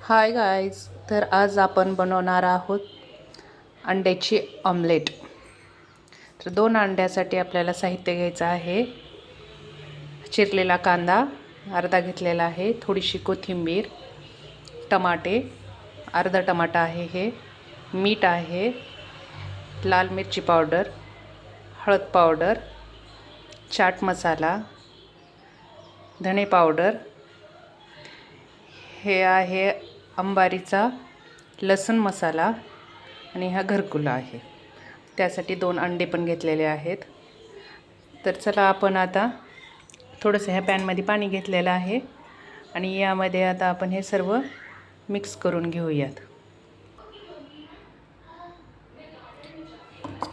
Hi guys. तर आज आपण बनवणार आहोत अंड्याची ऑमलेट. तर 2 अंड्यासाठी आपल्याला साहित्य घ्यायचं आहे. चिरलेला कांदा अर्धा घेतलेला आहे, थोडीशी कोथिंबीर, टमाटे अर्धा टमाटा आहे, हे मीठ आहे, लाल मिरची पावडर, हळद पावडर, चाट मसाला, धणे पावडर, हे आहे अंबारीचा लसूण मसाला आणि हा घरकुला आहे. त्यासाठी 2 अंडे पण घेतलेले आहेत. तर चला आपण आता थोडंसं ह्या पॅनमध्ये पाणी घेतलेलं आहे आणि यामध्ये आता आपण हे सर्व मिक्स करून घेऊयात.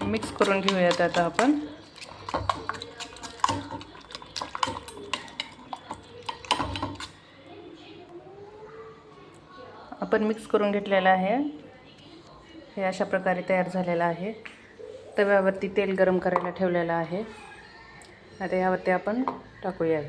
मिक्स करून घेऊयात आता आपण मिक्स करून घेतलेलं आहे. हे अशा प्रकारे तयार झालेलं आहे. तव्यावरती तेल गरम करायला ठेवलेलं आहे. आता यावरती आपण टाकूया.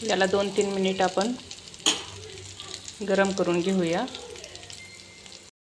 याला 2-3 मिनिट आपण गरम करून घेऊया.